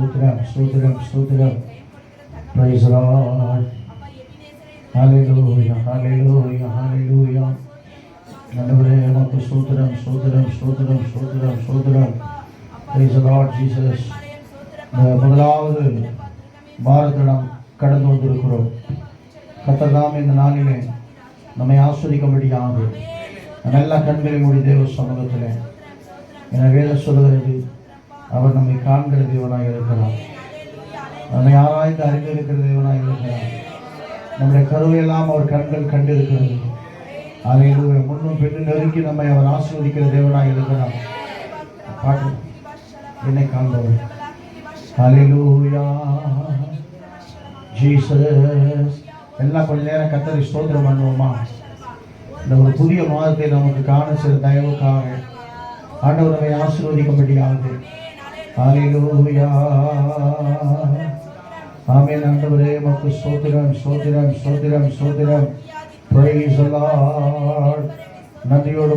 ஸ்தோத்திரம். Praise the Lord. Hallelujah. ஆண்டவரே உமக்கு ஸ்தோத்திரம். Praise the Lord Jesus. முதலாவது பாரத்தை நாம் கடந்து வந்திருக்கிறோம். கர்த்தர் தாமே இந்த நாளிலே நம்மை ஆஸ்வதிக்கும்படியாக நல்ல கண்களை மூடி தேவ சமூகத்திலே என வேதம் சொல்லுகிறது, அவர் நம்மை காண்கிற தேவனாக இருக்கிறார், நம்மை ஆராய்ந்து அறிந்திருக்கிற தேவனாக இருக்கிறார். நம்முடைய கருவையெல்லாம் அவர் கண்கள் கண்டிருக்கிறது. அதையிலுவே முன்னும் பெண்ணு நெருக்கி நம்மை அவர் ஆசீர்வதிக்கிற தேவனாக இருக்கிறார். பாட்டு என்னை காண்பவர். ஹல்லேலூயா ஜீசஸ். எல்லாம் கொஞ்ச நேரம் கர்த்தரை ஸ்தோத்திரம் பண்ணுவோமா? இந்த ஒரு புதிய மாதத்தை நமக்கு காண சில தயவுக்காக ஆண்டவர் நம்மை ஆசீர்வதிக்கும்படியாக. ஹல்லேலூயா ஆமென். ஆண்டவரே உமக்கு ஸ்தோத்திரம். Praise the Lord. நன்றியோடு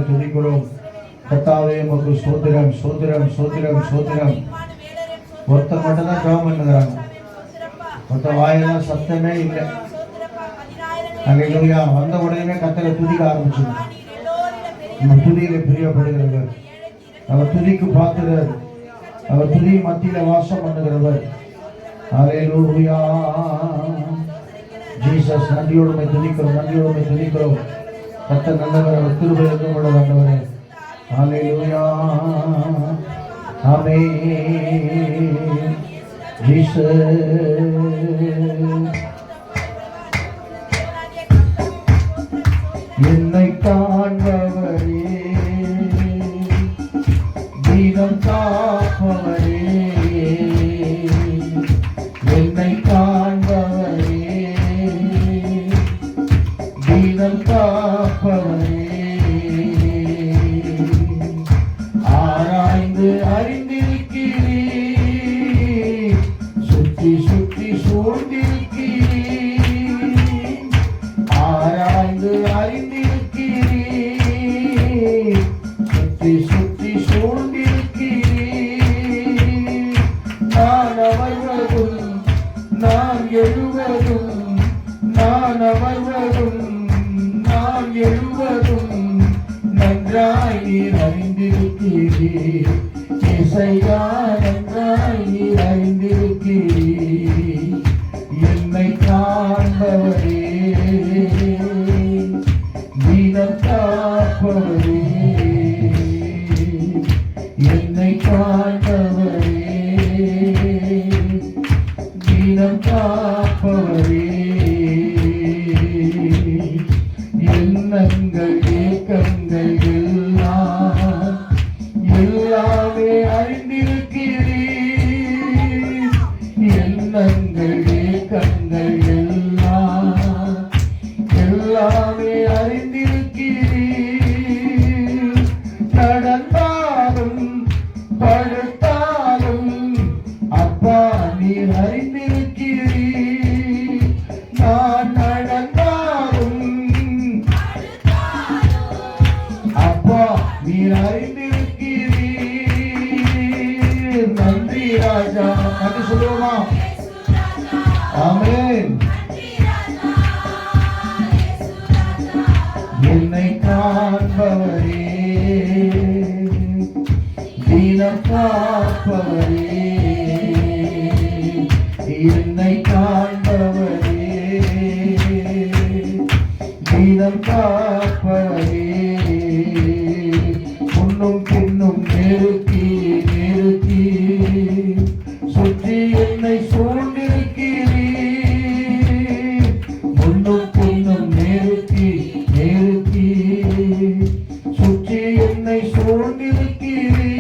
துதிக்கிறோம். கர்த்தாவே உமக்கு ஸ்தோத்திரம். ஒருத்தர் மட்டும்தான் ஜெபம் பண்ணுகிறாங்க, ஒருத்தர் வாயெல்லாம் சத்தமே இல்லை. ஹல்லேலூயா. வந்த உடனே கர்த்தரை துதிக்க ஆரம்பிச்சது. நம்ம துதியிலே பிரியப்படுகிறவர், அவர் துதிக்கு பாத்திரர், அவர் துதி மத்தியில வாசம் பண்ணுகிறவர். ஹல்லேலூயா ஜீசஸ். நன்றியோடு துதிக்கிறோம். கர்த்தர் நல்லவர், அவர் கிருபை என்றும் உள்ளது. ஆண்டவரே ஹல்லேலூயா ஆமென் ஜீசஸ். என்னை காண்பவரே, தீனம் காப்பவரே, என்னை காண்பவரே, தீனம் காப்பவரே, ஆராய்ந்து அறிந்திருக்கிறீர், சுற்றி சூழ்ந்திருக்கிறீர், ஆராய்ந்து அறிந்திருக்கிறீர், சுற்றி சூழ்ந்திருக்கிறீர். நான் அமர்வதும் நான் எழுவதும், நான் அமர்வதும் நான் எழுவதும் நன்றாய் நீர் அறிந்திருக்கிறீர். இசையா நன்றாய் நீர் அறிந்திருக்கிறீர். என்னை காண்பவரே, தீனம் காப்பவரே, என்னை காண்பவரே, தீனம் காப்பவரே. எண்ணங்கள் ஏக்கங்கள் எல்லாமே அறிந்திருக்கிறீர். எண்ணங்கள் ஏக்கங்கள் எல்லாமே அறிந்திருக்கிறீர். நடந்தாலும் படுத்தாலும் அப்பா நீர் அறிந்திருக்கிறீர். நான் நடந்தாலும் அப்பா நீர் அறிந்திருக்கிறீர். நன்றி ராஜா. நன்றி சொல்லுவோமா? ஆமென். என்னை காண்பவரே, தீனம் காப்பவரே, என்னை காண்பவரே, தீனம் காப்பவரே, முன்னும் பின்னும் நெருக்கி சுற்றி என்னை சூழ்ந்திருக்கிறீர். முன்னும் பின்னும் நெருக்கி சுற்றி என்னை சூழ்ந்திருக்கிறீர்.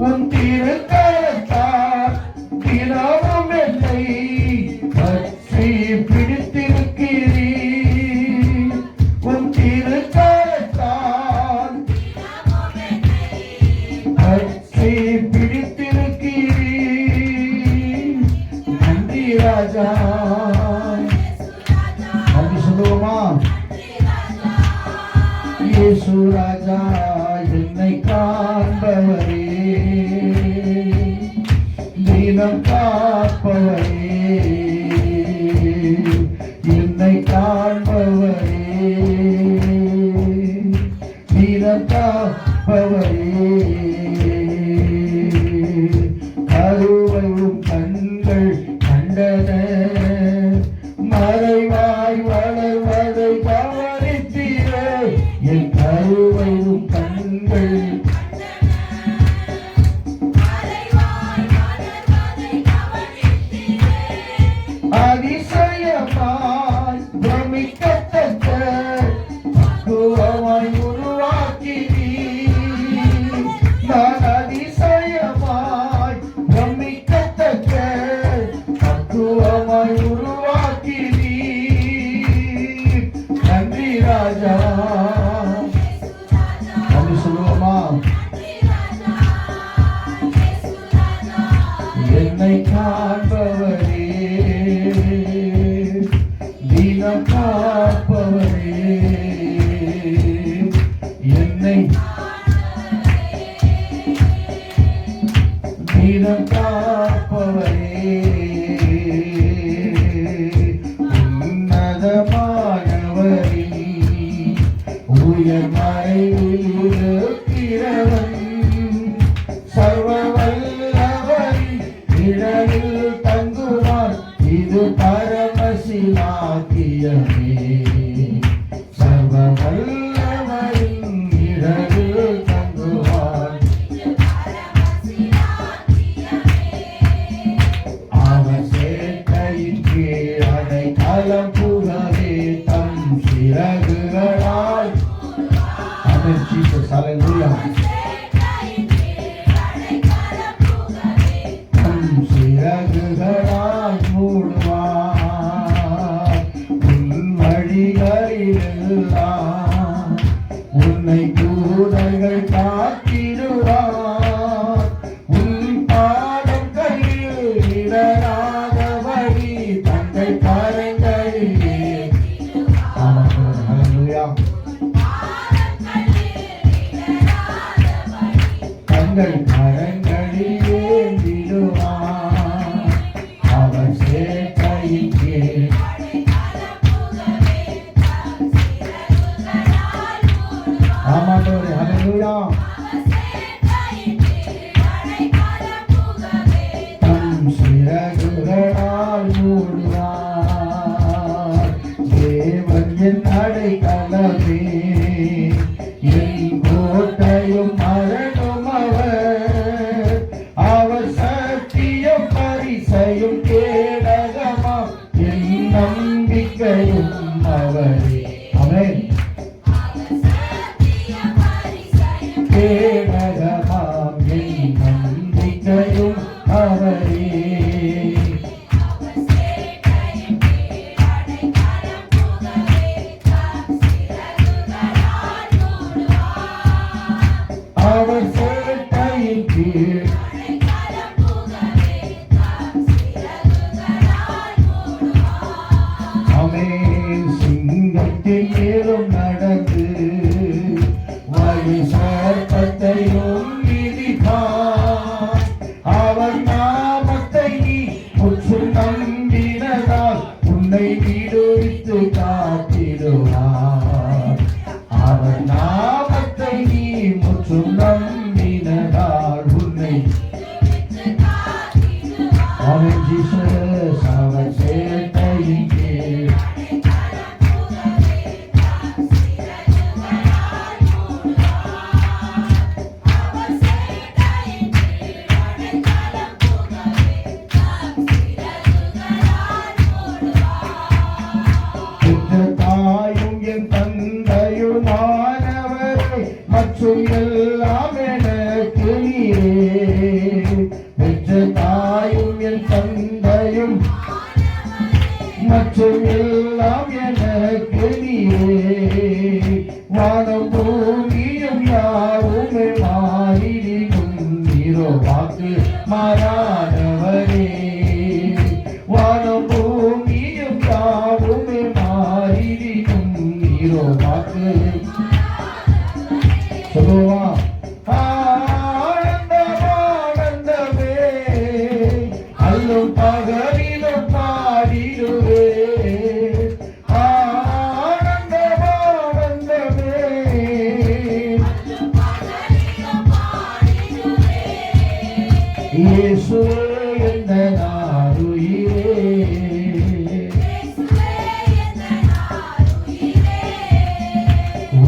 உன் திருக்கரத்தால் தினமும் என்னை பற்றி பிடித்திருக்கிறீர். உன் திருக்கரத்தால் பற்றி பிடித்து தினம் காப்பவரே, என்னை காண்பவரே, தினம் காப்பவரே, கருவையும் கண்கள் கண்டன, மறைவாய் வளர்வதை கவனித்தீரே, என் கருவையும் கண்கள் அதிசயமாய் பிரமிக்கத்தக்க பக்குவமாய் உருவாக்கினீர். நான் அதிசயமாய் பிரமிக்கத்தக்க பக்குவமாய் உருவாக்கினீர். நன்றி ராஜா. நன்றி சொல்லுவோமா? என்னை காண்பவரே, தினம் காப்பவரே, என்னை தினம் காப்பவரே, உன்னதமானவரே, உயர் மறைவில் இருக்கிறவன், சர்வ வல்லவரின் நிழலில் தங்குவார், இது பரமசிலாக்கியமே. சர்வ வல்லவரின் நிழலில் தங்குவார், அவர் சேட்டையின் கீழ் அடைக்கலம் புகவே, தம் சிறகுகளால். Amen, Jesus, hallelujah. தம் சிறகுகளால் மூடுவார், உன் வழிகளிலெல்லாம் உன்னை தூதர்கள் காத்திடுவார், உன் பாதம் கையில் இடராதபடி தங்கள் கரங்களிலே. ஆமென், ஹல்லேலூயா. தங்கள் கரங்களில் ஏந்திடுவார், அவர் சேட்டையின் கீழ். ஆமாண்டவரே, ஹல்லேலூயா. தம் சிறகுகளால் மூடுவார், தேவன் என் அடைக்கலமே, என் கோட்டையும் மரணும் அவர், அவர் சத்தியம் பரிசையும் கேடகமா, என் நம்பிக்கையும் அவரே. ஆமென். கேடகமாம் என் நம்பிக்கையும் அவரே, அவர் சேட்டையின் கீழ். ஆமென். சிங்கத்தின் மேலும் நடந்து வழி சர்ப்பத்தையும் மிதிப்பார், அவர் நாமத்தை நீ முற்றும் நம்பினதால் உன்னை விடுவித்து காத்திடுவார், அவர் நாமத்தை நீ முற்றும் நம்பினதால் உன்னை. ஆமென், ஜீசஸ். அவர் சேட்டையின் கீழ். தாயும் என் தந்தையுமானவரே, மற்றும் எல்லாம் எனக்கு நீரே. பெற்ற தாயும் என் தந்தையும் மற்றும் எல்லாம் எனக்கு நீரே. வானம் பூமியும் யாவுமே மாறிடும், நீரோ வாக்கு மாறாதவரே. வானம் பூமியும் யாவுமே மாறிடும், நீரோ வாக்கு. சொல்லுவா. ஆனந்த பகலிலும் பாடிடுவே இயேசுவே எந்த நாருயிரே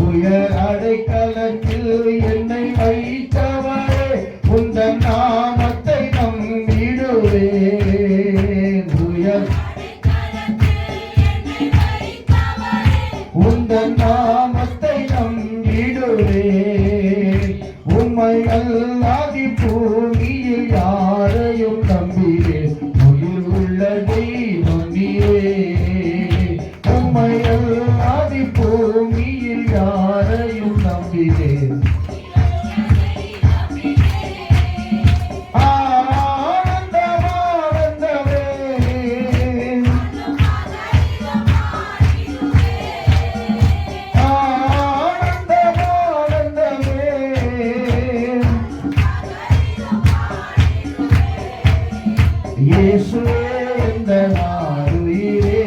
உயர் அடைக்கலத்தில் என்னை வைத்தவரே உந்தன் நாமத்தை நம்பிடுவே உயர் உந்தன் நாமத்தை நம்பிடுவே உம்மை அல்லாதி பூமியில் யாரையும் நம்பியே உயிர் உள்ள தெய்வம் நீரே உம்மை அல்லாதி பூமியில் யாரையும் நம்பியே இயேசுவே எந்த நாருயிரே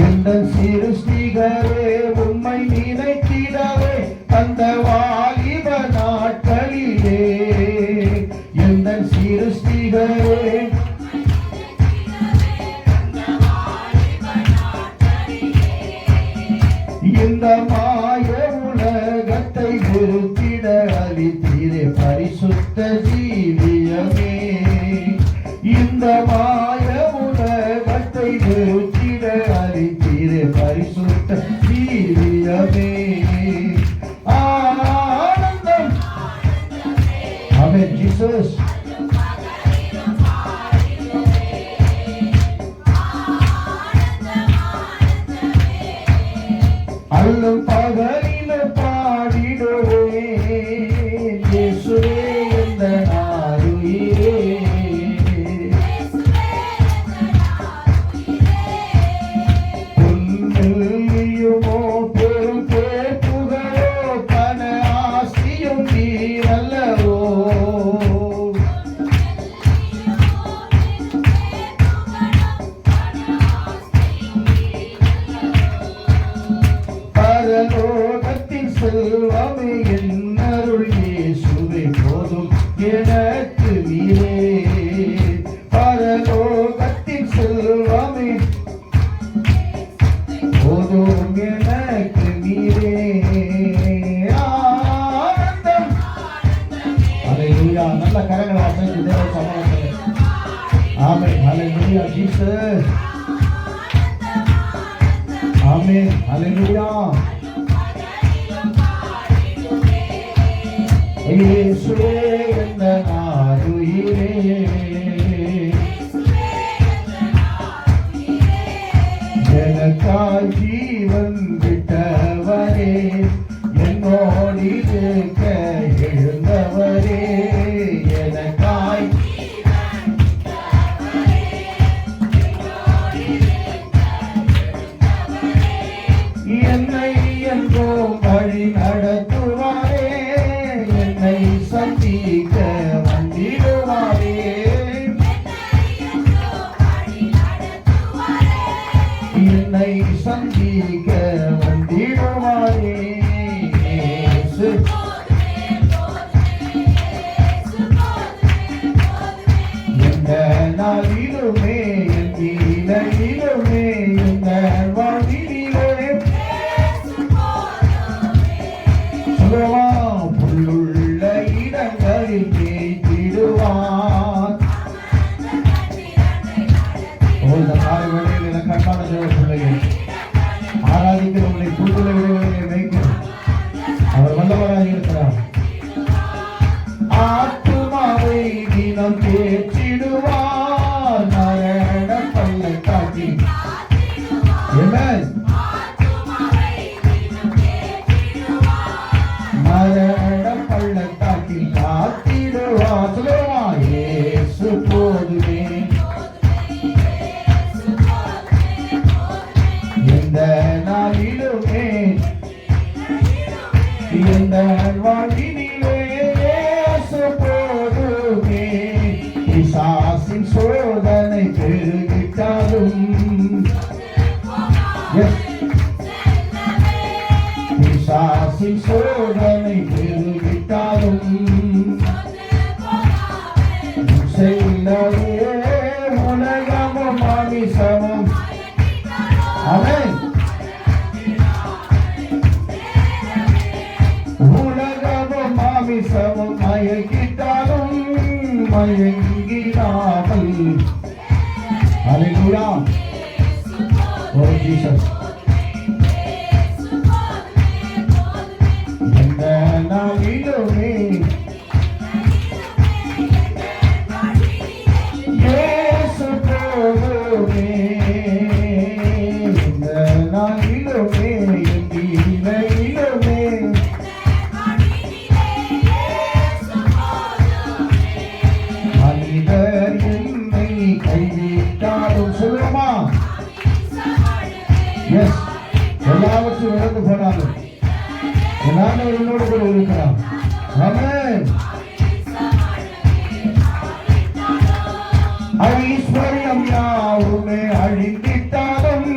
எந்தன் சிருஷ்டிகரே உம்மை நினைத்திடவே அந்த வாலிப நாட்களிலே எந்தன் சிருஷ்டிகரே இந்த மாய உலகத்தை வெறுத்திட அளித்தீரே பரிசுத்த ஜீவியமே இந்த மாய உலகத்தை வெறுத்திட அளித்தீரே பரிசுத்த ஜீவியமே ஆனந்தம் ஆமென் ஜீசஸ் அல்லும் பகலிலும் பாடிடுவே இயேசுவே எந்த நாருயிரே புல்லுமோ பெரும் புகழோ பண ஆசியும் நீரல்லவோ பரலோகத்தின் செல்வமே என்னருள் இயேசுவே போதும் எனக்கு நீரே பரலோகத்தின் செல்வமே போதும் எனக்கு நீரே ஆனந்தம் ஹல்லேலூயா நல்ல கரங்களை அசைத்து தேவ சமூகத்திலே ஆமென் ஹல்லேலூயா ஜீசஸ் ஆமென் ஹல்லேலூயா இயேசுவே எந்த நாருயிரே எனக்காய் ஜீவன் விட்டவரே என்னோடு இருக்க எழுந்தவரே எனக்காய் என்னை என்றும் வழி நடத்துவாரே என்னை சந்திக்க வந்திடுவாரே என்னை சந்திக்க வந்திடுவாரே எந்த நாளிலுமே என் நிலையிலுமே எந்த வாழ்விலே புல்லுள்ள இடங்களில் மேய்த்திடுவான் இந்த காலை வேளையில் என கண்பான தேவ பிள்ளையை ஆராதிக்கிறவர்களை புல்லுள்ள இடங்களிலே மேய்க்கிறார் அவர் வல்லவராக இருக்கிறார் ஆத்துமாவை தினம் தேற்றிடுவார் மரண பள்ளத்தாக்கி மரண பள்ளத்தாக்கில் காத்திடுவார் சொல்லுவா இயேசு போதுமே எந்த நாளிலுமே எந்த வாழ்வினிலே பிசாசின் சோதனை பெருகிட்டாலும் செய்யவே உலகமும் மாமிசமும் ஆமென். உலகமும் மாமிசமும் மயக்கிட்டாலும் மயங்கிடாமல் ஹல்லேலூயா. ஓ ஜீசஸ். எந்த நாளிலுமே இயேசு போதுமே. எந்த நாளிலுமே எந்தியிலுமே மனிதர் என்னை கைவிட்டாலும் சொல்லுமா எஸ் எல்லாவற்றையும் இழந்து போனாலும் எல்லாமே என்னோடு கூட இருக்கிறார். ஆமென். ஐஸ்வர்யம் யாவுமே அழிந்திட்டாலும்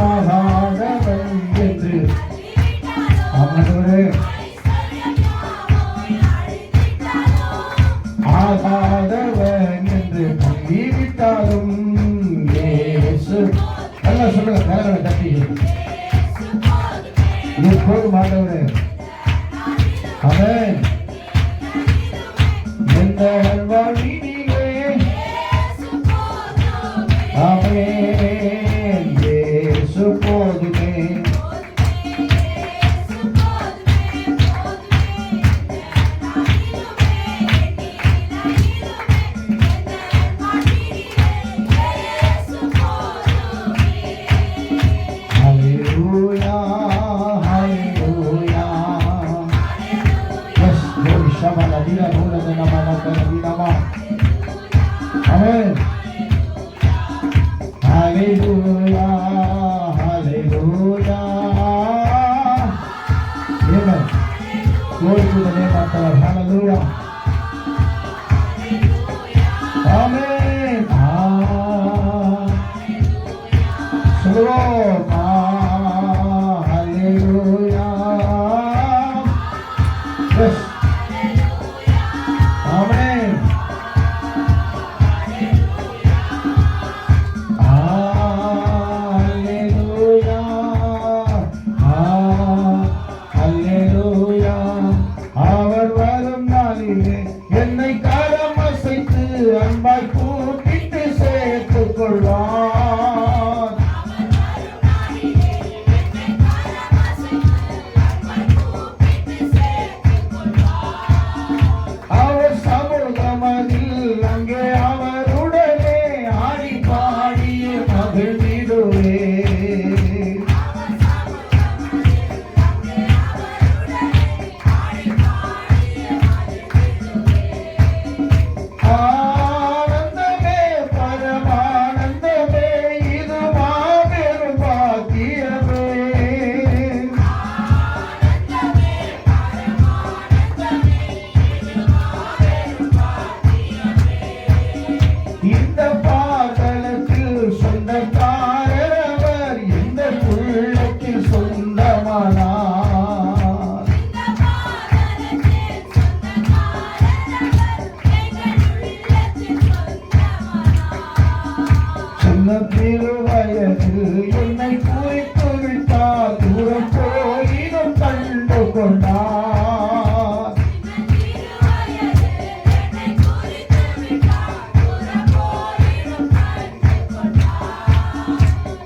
ஆகாதவன் என்று ஆமென். ஆகாதவன் என்று சொல்லிவிட்டாலும் இயேசு நல்லா சொல்லுங்க. கரங்களை தட்டி எப்போதும் ஆண்டவரே. ஆமென். எந்த வாழ்வினிலே ஆமென் இயேசு போதுமே. Hallelujah hallelujah. Yes glory shabala dira bola dana mana kana dinama. Amen. Hallelujah, hallelujah. Amen. Glory to the name of the Lord. Hallelujah. Amen. Shalom. Hallelujah. Yes. Amen. அவர் வரும் நாளிலே என்னை கரம் அசைத்து அன்பாய் கூப்பிட்டு சேர்த்துக் கொள்வார். அவர் சமூகமதில் அங்கே அவருடனே ஆடி பாடிய மகிழ்ந்திடுவே. ஆனந்தமே பரமானந்தமே இது மாபெரும் பாக்கியமே. இந்த பாதலத்தில் சொந்தக்காரர் அவர் எந்த உள்ளத்தில் சொந்தமானார். சின்ன திருவயதில் என்னை குறித்து விட்டார். தூரம் போயினும் கண்டு கொண்டார்.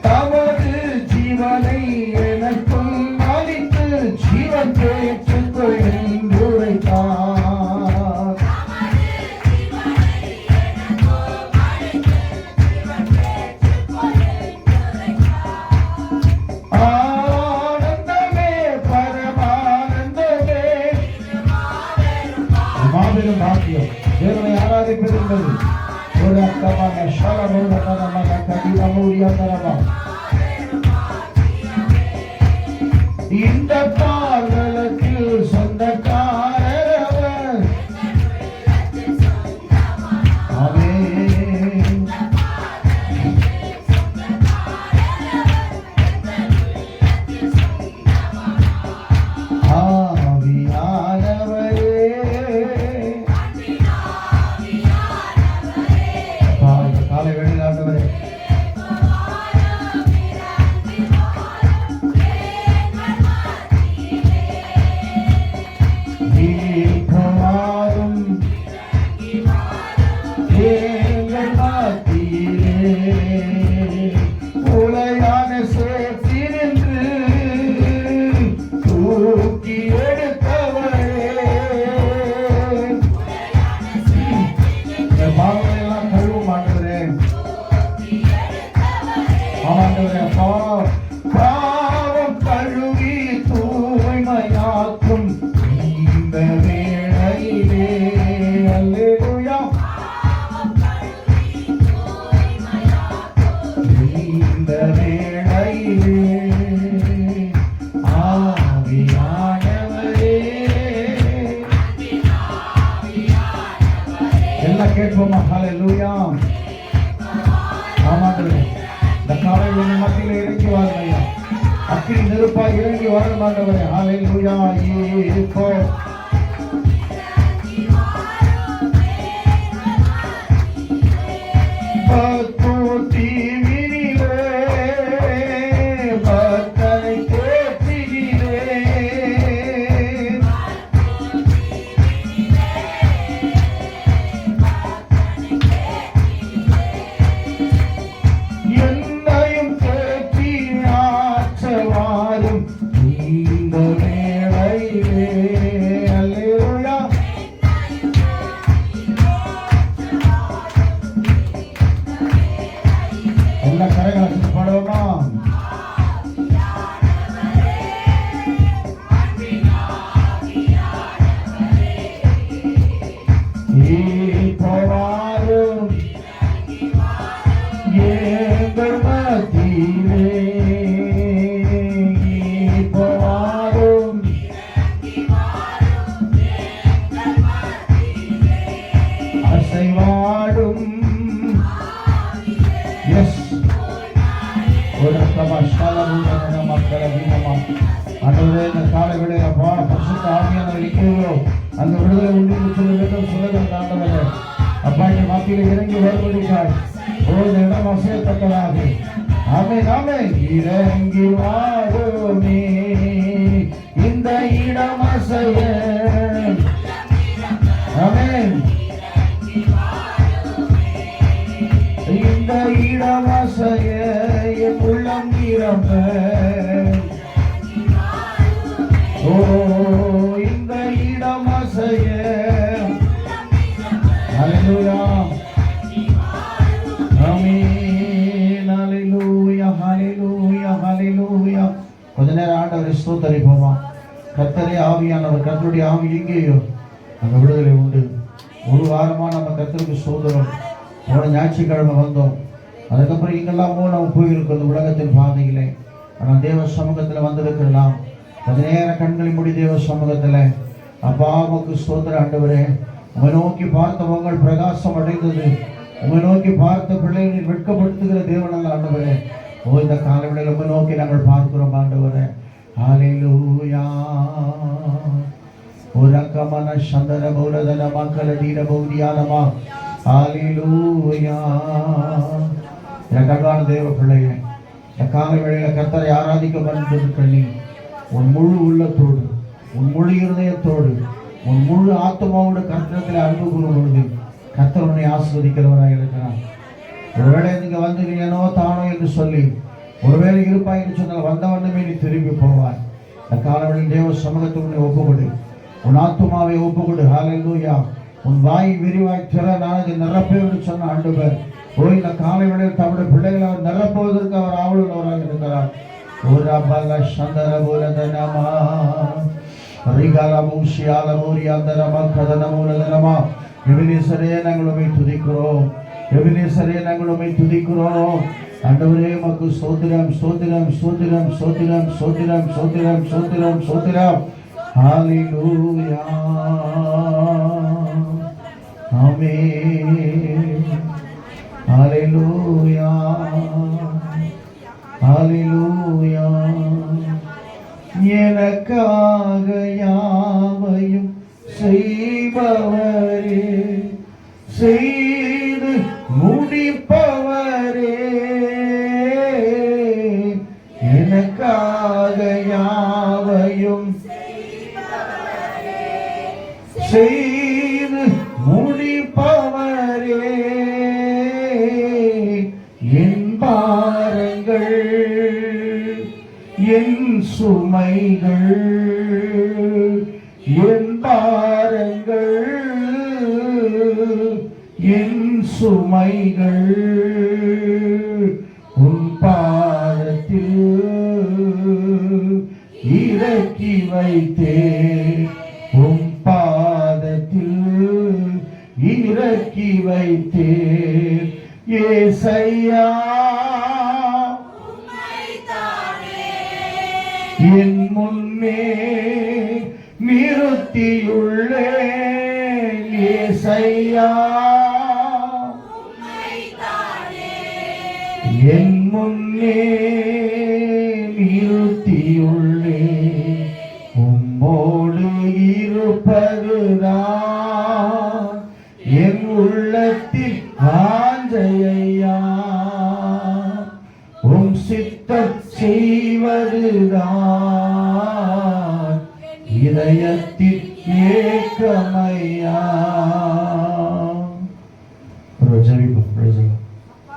தமது ஜீவனை எனக்கும் அளித்து ஜீவன் பெற்றுக்கொள் என்று உரைத்தார். ஆனந்தமே பரமானந்தமே மாபெரும் பாக்கியம் தேவனை ஆராதிப்பது என்பது ஒரு அர்த்தமான ஷலமோனமன கடினமூரியந்தரமா. இந்த பாதலத்தில் சொந்தக்காரர் அவர். ஆமென். தூக்கி எடுத்தவரே, பாவங்களை எல்லாம் கழுவும் ஆண்டவரே. ஆண்டவரே, பாவம் கழுவி தூய்மையாக்கும் இந்த வேளையிலே. அல்லேலூயா. இந்த வேளையிலே ஆவியானவரே, எல்லாம் கேட்போமா? ஹல்லேலூயா. ஆமாண்டவரே, இந்த காலையில் மத்தியில் இறங்கி வாருங்க ஐயா. அக்கினி நெருப்பாய் இறங்கி வாருங்க ஆண்டவரே. ஹல்லேலூயா. இப்போ அந்த விடுதலை உண்டு சொல்ல வேண்டும். சொல்லுங்கள் அப்பாண்ட மாத்தியில் இறங்கி வருவதற்காக ஒரு இடம் அசையத்தக்கதாக. ஆமென் ஆமென். இறங்கி வாருமே, இந்த இடம் அசைய. ஆமென். இந்த இடம் அசைய, என் உள்ளம் நிரம்ப. ஓ, இந்த இடம் அசைய. ஹல்லேலூயா. ஆமென். ஹல்லேலூயா. ஹல்லேலூயா. ஹல்லேலூயா. கொஞ்ச நேரம் ஆண்டவரை ஸ்தோத்திரிப்போமா? கர்த்தரே ஆவியானவர், கர்த்தருடைய ஆவி எங்கேயோ அங்க விடுதலை உண்டு. ஒரு வாரமா நம்ம கர்த்தருக்கு ஸ்தோத்திரம். போன ஞாயிற்றுக்கிழமை வந்தோம். அதுக்கப்புறம் இங்கெல்லாம் நம்ம போயிருக்கிறது உலகத்தின் பாதையிலே. ஆனால் தேவ சமூகத்தில் வந்திருக்கலாம். கொஞ்ச நேரம் கண்களை மூடி தேவ சமூகத்தில் அப்பா உமக்கு ஸ்தோத்திரம் ஆண்டவரே. உமை நோக்கி பார்த்த உங்கள் பிரகாசம் அடைந்தது. உமை நோக்கி பார்த்த பிள்ளைகளை வெட்கப்படுத்துகிற தேவனல்ல ஆண்டவரே. ஓ, இந்த காலவெளியில் உமை நோக்கி நாங்கள் பார்க்கிறோம் ஆண்டவரே. ஹல்லேலூயா. உரக்கமன சந்தர பௌரதன மக்கள தீர பௌதியானமா. ஹல்லேலூயா. எனக்கான தேவ பிள்ளையே, இந்த காலவெளியில் கர்த்தரை ஆராதிக்க வேண்டும். நீ உன் முழு உள்ளத்தோடு, உன் முழு இருதயத்தோடு, உன் முழு ஆத்மாவோடு கர்த்தரத்தில் அன்பு கூறும் பொழுது கர்த்தர் உன்னை ஆசீர்வதிக்கிறவராக இருக்கிறார். ஒருவேளை நீங்க வந்து ஏனோ தானோ என்று சொல்லி ஒருவேளை இருப்பாய் என்று சொன்னால் வந்த வண்ணமே நீ திரும்பி போவாய். இந்த காலவெளியில் தேவ சமூகத்தை உன்னை ஒப்புக்கொடு. உன் ஆத்மாவை ஒப்புக்கொடு. ஹல்லேலூயா. உன் வாய் விரிவாய் திற, நான் இதை நிரப்பேன் என்று சொன்ன ஆண்டவர். ஓ, இந்த காலவெளியில் தம்முடைய பிள்ளைகளை அவர் நிரப்புவதற்கு அவர் ஆவலுள்ளவராக இருக்கிறார். ஓரபல சந்தர பூரதனமா ரிகல மூஷியால மூரியாந்தரமா கதனமூலதனமா. எபினேசரே, நாங்கள் உம்மை துதிக்கிறோம். எபினேசரே, நாங்கள் உம்மை துதிக்கிறோம். ஆண்டவரே, உமக்கு ஸ்தோத்திரம் ஸ்தோத்திரம் ஸ்தோத்திரம் ஸ்தோத்திரம் ஸ்தோத்திரம் ஸ்தோத்திரம் ஸ்தோத்திரம் ஸ்தோத்திரம். ஹல்லேலூயா. ஆமென். ஹல்லேலூயா. ஹல்லேலூயா. எனக்காக யாவையும் செய்பவரே, செய்து முடிப்பவரே. எனக்காக யாவையும் செய்து முடிப்பவரே. என் பாரங்கள், என் சுமைகள் சுமைகள் உன் பாதத்தில் இறக்கி வைத்தே, உன் பாதத்தில் இறக்கி வைத்தே. ஏசையா என் முன்னே நிறுத்தியுள்ளேன். ஏசையா என் முன்னே நிறுத்தியுள்ளேன். உம்மோடு இருப்பதுதான் என் உள்ளத்தில் வாஞ்சையா, உம் சித்தம் செய்வதுதான் இதயத்தில் ஏக்கமா.